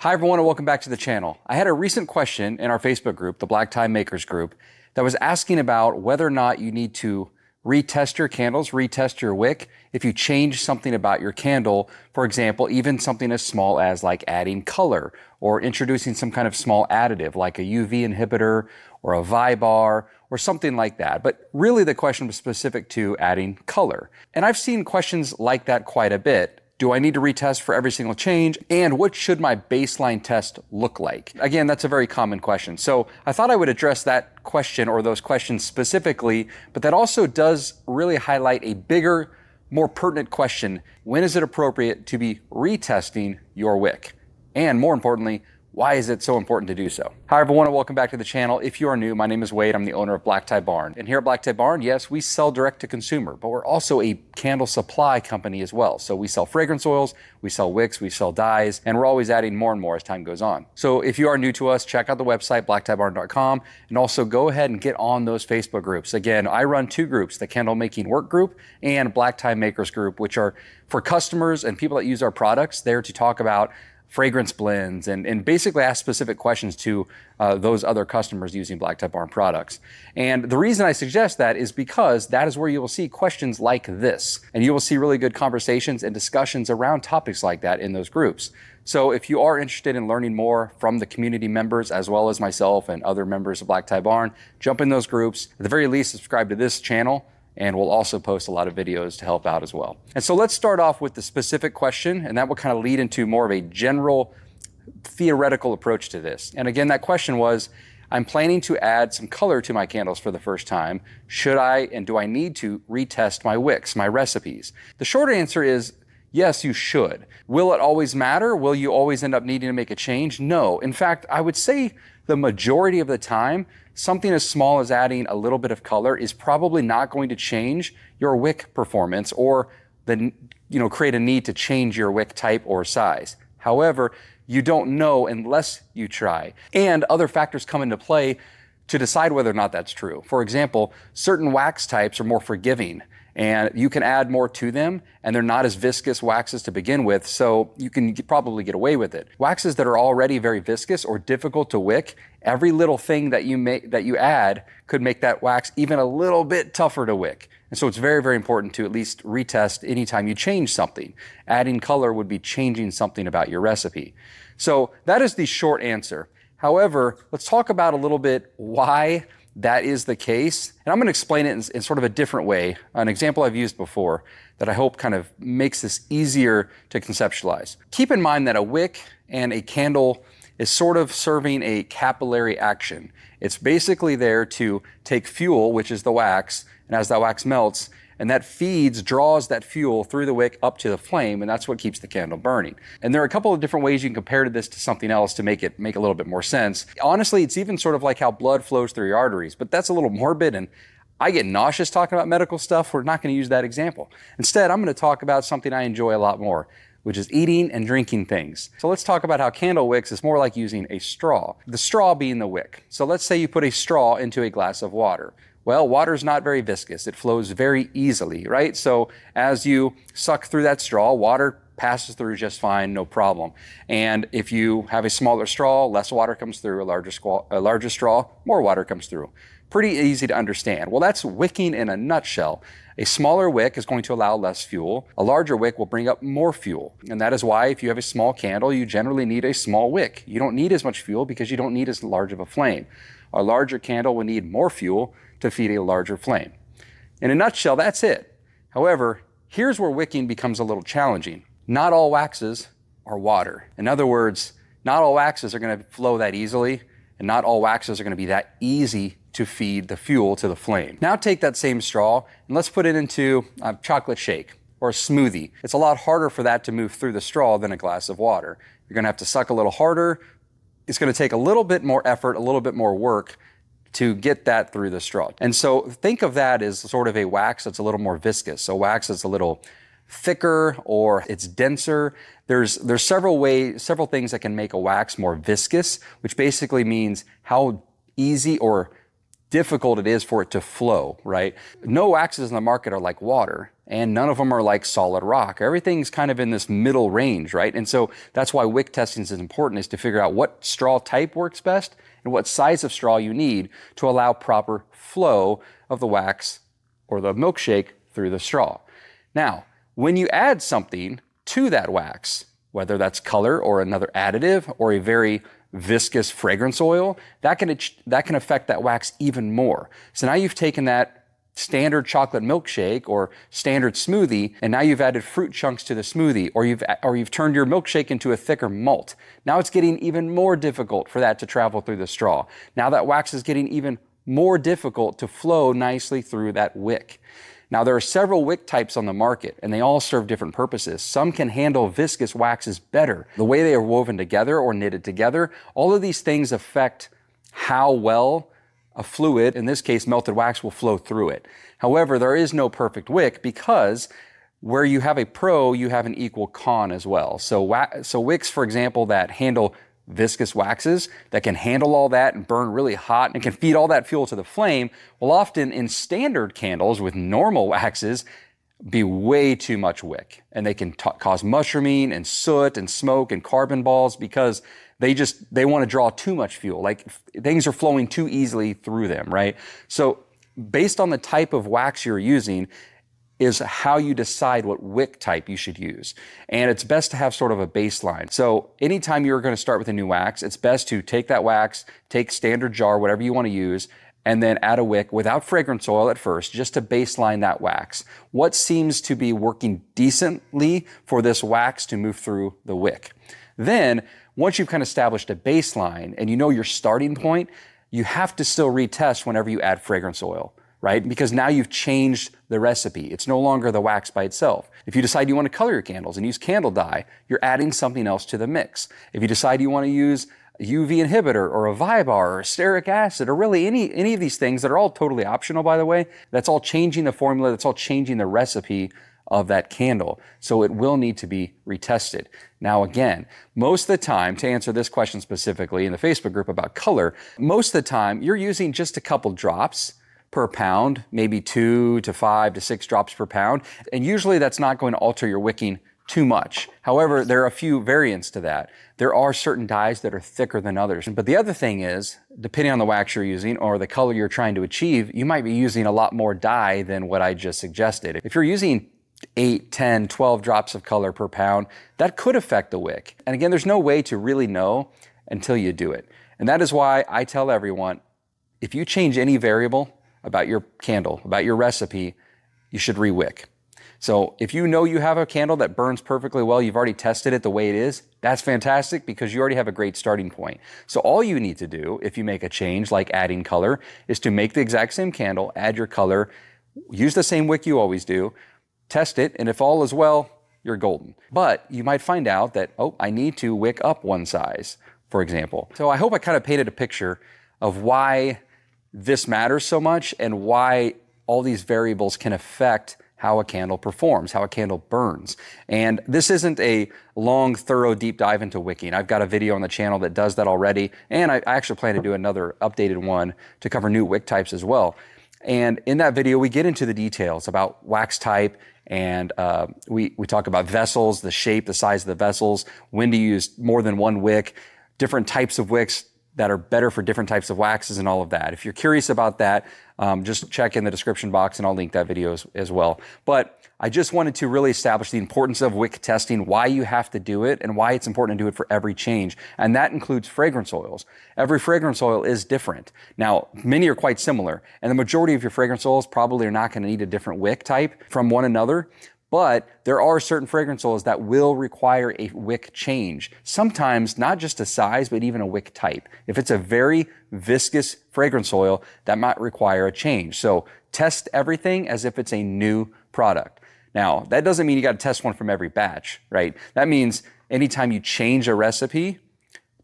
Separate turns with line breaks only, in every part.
Hi everyone and welcome back to the channel. I had a recent question in our Facebook group, the Black Tie Makers group, that was asking about whether or not you need to retest your candles, retest your wick, if you change something about your candle. For example, even something as small as like adding color or introducing some kind of small additive like a UV inhibitor or a Vibar or something like that. But really the question was specific to adding color. And I've seen questions like that quite a bit. Do I need to retest for every single change? And what should my baseline test look like? Again, that's a very common question. So I thought I would address that question or those questions specifically, but that also does really highlight a bigger, more pertinent question. When is it appropriate to be retesting your wick? And more importantly, why is it so important to do so? Hi everyone and welcome back to the channel. If you are new, my name is Wade. I'm the owner of Black Tie Barn. And here at Black Tie Barn, yes, we sell direct to consumer, but we're also a candle supply company as well. So we sell fragrance oils, we sell wicks, we sell dyes, and we're always adding more and more as time goes on. So if you are new to us, check out the website, blacktiebarn.com, and also go ahead and get on those Facebook groups. Again, I run two groups, the Candle Making Work group and Black Tie Makers group, which are for customers and people that use our products there to talk about fragrance blends and basically ask specific questions to those other customers using Black Tie Barn products. And the reason I suggest that is because that is where you will see questions like this. And you will see really good conversations and discussions around topics like that in those groups. So if you are interested in learning more from the community members as well as myself and other members of Black Tie Barn, jump in those groups. At the very least, subscribe to this channel, and we'll also post a lot of videos to help out as well. And so let's start off with the specific question, and that will kind of lead into more of a general theoretical approach to this. And again, that question was, I'm planning to add some color to my candles for the first time. Should I and do I need to retest my wicks, my recipes? The short answer is, yes, you should. Will it always matter? Will you always end up needing to make a change? No. In fact, I would say the majority of the time, something as small as adding a little bit of color is probably not going to change your wick performance or create a need to change your wick type or size. However, you don't know unless you try. And other factors come into play to decide whether or not that's true. For example, certain wax types are more forgiving and you can add more to them and they're not as viscous waxes to begin with, so you can probably get away with it. Waxes that are already very viscous or difficult to wick, every little thing that you add could make that wax even a little bit tougher to wick. And so it's very, very important to at least retest anytime you change something. Adding color would be changing something about your recipe. So that is the short answer. However, let's talk about a little bit why that is the case. And I'm going to explain it in sort of a different way, an example I've used before that I hope kind of makes this easier to conceptualize. Keep in mind that a wick and a candle is sort of serving a capillary action. It's basically there to take fuel, which is the wax, and as that wax melts, and that draws that fuel through the wick up to the flame, and that's what keeps the candle burning. And there are a couple of different ways you can compare this to something else to make a little bit more sense. Honestly, it's even sort of like how blood flows through your arteries, but that's a little morbid, and I get nauseous talking about medical stuff. We're not going to use that example. Instead, I'm going to talk about something I enjoy a lot more, which is eating and drinking things. So let's talk about how candle wicks is more like using a straw, the straw being the wick. So let's say you put a straw into a glass of water. Well, water is not very viscous. It flows very easily, right? So as you suck through that straw, water passes through just fine, no problem. And if you have a smaller straw, less water comes through. A larger straw, more water comes through. Pretty easy to understand. Well, that's wicking in a nutshell. A smaller wick is going to allow less fuel. A larger wick will bring up more fuel. And that is why if you have a small candle, you generally need a small wick. You don't need as much fuel because you don't need as large of a flame. A larger candle will need more fuel to feed a larger flame. In a nutshell, that's it. However, here's where wicking becomes a little challenging. Not all waxes are water. In other words, not all waxes are going to flow that easily, and not all waxes are going to be that easy to feed the fuel to the flame. Now take that same straw and let's put it into a chocolate shake or a smoothie. It's a lot harder for that to move through the straw than a glass of water. You're going to have to suck a little harder. It's going to take a little bit more effort, a little bit more work to get that through the straw. And so think of that as sort of a wax that's a little more viscous. So wax that's a little thicker or it's denser. There's several things that can make a wax more viscous, which basically means how easy or difficult it is for it to flow, right? No waxes in the market are like water, and none of them are like solid rock. Everything's kind of in this middle range, right? And so that's why wick testing is important, is to figure out what straw type works best and what size of straw you need to allow proper flow of the wax or the milkshake through the straw. Now, when you add something to that wax, whether that's color or another additive or a very viscous fragrance oil, that can affect that wax even more. So now you've taken that standard chocolate milkshake or standard smoothie, and now you've added fruit chunks to the smoothie, or you've turned your milkshake into a thicker malt. Now it's getting even more difficult for that to travel through the straw. Now that wax is getting even more difficult to flow nicely through that wick. Now, there are several wick types on the market, and they all serve different purposes. Some can handle viscous waxes better. The way they are woven together or knitted together, all of these things affect how well a fluid, in this case melted wax, will flow through it. However, there is no perfect wick, because where you have a pro, you have an equal con as well. So wicks, for example, that handle viscous waxes, that can handle all that and burn really hot and can feed all that fuel to the flame, will often in standard candles with normal waxes be way too much wick. And they can cause mushrooming and soot and smoke and carbon balls, because they want to draw too much fuel. Like, things are flowing too easily through them, right? So based on the type of wax you're using is how you decide what wick type you should use. And it's best to have sort of a baseline. So anytime you're going to start with a new wax, it's best to take that wax, take standard jar, whatever you want to use, and then add a wick without fragrance oil at first, just to baseline that wax. What seems to be working decently for this wax to move through the wick? Then, once you've kind of established a baseline and you know your starting point, you have to still retest whenever you add fragrance oil, right? Because now you've changed the recipe. It's no longer the wax by itself. If you decide you want to color your candles and use candle dye, you're adding something else to the mix. If you decide you want to use a UV inhibitor or a Vibar or stearic acid, or really any of these things that are all totally optional, by the way, that's all changing the formula, that's all changing the recipe of that candle. So it will need to be retested. Now again, most of the time, to answer this question specifically in the Facebook group about color, most of the time you're using just a couple drops per pound, maybe 2 to 5 to 6 drops per pound. And usually that's not going to alter your wicking too much. However, there are a few variants to that. There are certain dyes that are thicker than others. But the other thing is, depending on the wax you're using or the color you're trying to achieve, you might be using a lot more dye than what I just suggested. If you're using 8, 10, 12 drops of color per pound, that could affect the wick. And again, there's no way to really know until you do it. And that is why I tell everyone, if you change any variable about your candle, about your recipe, you should re-wick. So if you know you have a candle that burns perfectly well, you've already tested it the way it is, that's fantastic, because you already have a great starting point. So all you need to do if you make a change like adding color is to make the exact same candle, add your color, use the same wick you always do, test it, and if all is well, you're golden. But you might find out that, oh, I need to wick up one size, for example. So I hope I kind of painted a picture of why this matters so much and why all these variables can affect how a candle performs, how a candle burns. And this isn't a long, thorough, deep dive into wicking. I've got a video on the channel that does that already, and I actually plan to do another updated one to cover new wick types as well. And in that video, we get into the details about wax type, and we talk about vessels, the shape, the size of the vessels, when to use more than one wick, different types of wicks that are better for different types of waxes, and all of that. If you're curious about that, just check in the description box and I'll link that video as well. But I just wanted to really establish the importance of wick testing, why you have to do it, and why it's important to do it for every change. And that includes fragrance oils. Every fragrance oil is different. Now, many are quite similar, and the majority of your fragrance oils probably are not going to need a different wick type from one another. But there are certain fragrance oils that will require a wick change. Sometimes not just a size, but even a wick type. If it's a very viscous fragrance oil, that might require a change. So test everything as if it's a new product. Now, that doesn't mean you got to test one from every batch, right? That means anytime you change a recipe,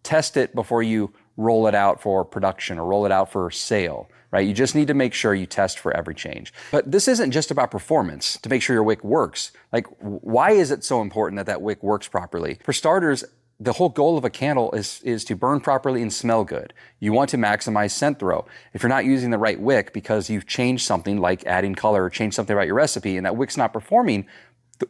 test it before you roll it out for production or roll it out for sale. Right? You just need to make sure you test for every change. But this isn't just about performance to make sure your wick works. Like, why is it so important that that wick works properly? For starters, the whole goal of a candle is to burn properly and smell good. You want to maximize scent throw. If you're not using the right wick because you've changed something like adding color or changed something about your recipe and that wick's not performing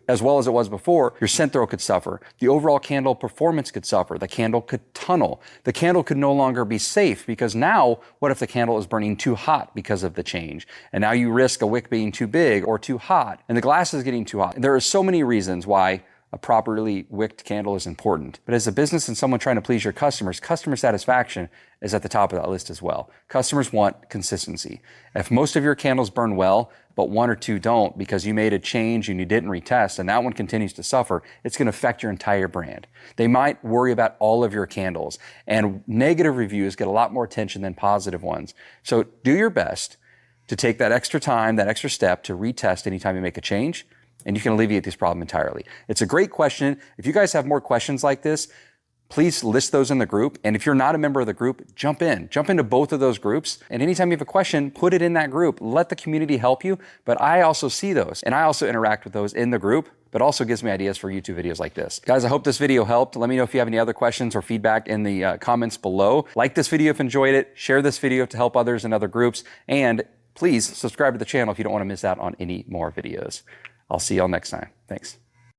as well as it was before, your scent throw could suffer. The overall candle performance could suffer. The candle could tunnel. The candle could no longer be safe because now, what if the candle is burning too hot because of the change? And now you risk a wick being too big or too hot, and the glass is getting too hot. There are so many reasons why a properly wicked candle is important. But as a business and someone trying to please your customers, customer satisfaction is at the top of that list as well. Customers want consistency. If most of your candles burn well, but one or two don't because you made a change and you didn't retest and that one continues to suffer, it's going to affect your entire brand. They might worry about all of your candles, and negative reviews get a lot more attention than positive ones. So do your best to take that extra time, that extra step to retest anytime you make a change, and you can alleviate this problem entirely. It's a great question. If you guys have more questions like this, please list those in the group. And if you're not a member of the group, jump into both of those groups. And anytime you have a question, put it in that group. Let the community help you. But I also see those and I also interact with those in the group, but also gives me ideas for YouTube videos like this. Guys, I hope this video helped. Let me know if you have any other questions or feedback in the comments below. Like this video if you enjoyed it. Share this video to help others in other groups. And please subscribe to the channel if you don't want to miss out on any more videos. I'll see y'all next time. Thanks.